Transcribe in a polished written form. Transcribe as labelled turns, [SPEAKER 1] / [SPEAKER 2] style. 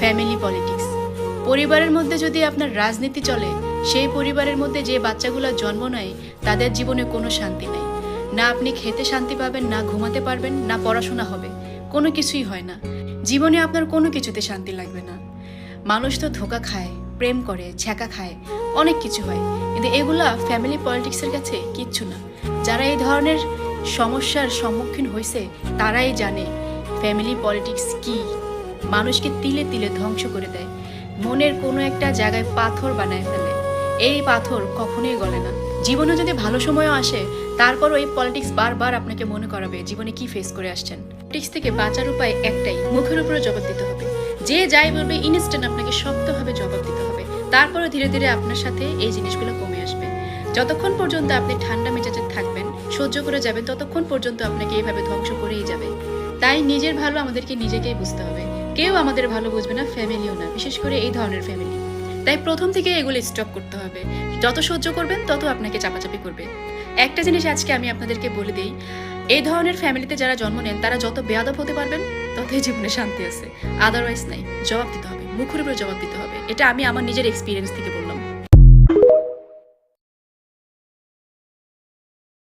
[SPEAKER 1] Family politics. পরিবারের মধ্যে যদি আপনার রাজনীতি চলে, সেই পরিবারের মধ্যে যে বাচ্চাগুলো জন্ম নেয় তাদের জীবনে কোনো শান্তি নেই। না আপনি খেতে শান্তি পাবেন, না ঘুমাতে পারবেন, না পড়াশোনা হবে, কোনো কিছুই হয় না। জীবনে আপনার কোনো কিছুতে শান্তি লাগবে না। মানুষ তো ধোঁকা খায়, প্রেম করে, ছ্যাঁকা খায়, অনেক কিছু হয়, কিন্তু এগুলা ফ্যামিলি পলিটিক্সের কাছে কিচ্ছু না। যারা এই ধরনের সমস্যার সম্মুখীন হয়েছে তারাই জানে ফ্যামিলি পলিটিক্স কি। মানুষকে তিলে তিলে ধ্বংস করে দেয়, মনের কোনো একটা জায়গায় পাথর বানায় ফেলে। এই পাথর কখনোই গলে না। জীবনে যদি ভালো সময়ও আসে, তারপরও এই পলিটিক্স বারবার আপনাকে মনে করাবে জীবনে কি ফেস করে আসছেন। পলিটিক্স থেকে বাঁচার উপায় একটাই, মুখের উপরে জবাব দিতে হবে। যে যাই বলবে ইনস্ট্যান্ট আপনাকে শক্তভাবে জবাব দিতে হবে। তারপরে ধীরে ধীরে আপনার সাথে এই জিনিসগুলো কমে আসবে। যতক্ষণ পর্যন্ত আপনি ঠান্ডা মেজাজে থাকবেন, সহ্য করে যাবেন, ততক্ষণ পর্যন্ত আপনাকে এইভাবে ধ্বংস করেই যাবে। তাই নিজের ভালো আমাদেরকে নিজেকেই বুঝতে হবে। কেউ আমাদের ভালো বুঝবে না, ফ্যামিলিও না, বিশেষ করে এই ধরনের ফ্যামিলি। তাই প্রথম থেকে এগুলো স্টপ করতে হবে। যত সহ্য করবেন তত আপনাকে চাপাচাপি করবে। একটা জিনিস আজকে আমি আপনাদেরকে বলে দিই, এই ধরনের ফ্যামিলিতে যারা জন্ম নেন তারা যত বেয়াদব হতে পারবেন ততই জীবনে শান্তি আছে। আদারওয়াইজ নাই। জবাব দিতে হবে, মুখের উপরে জবাব দিতে হবে। এটা আমি আমার নিজের এক্সপিরিয়েন্স থেকে বলছি।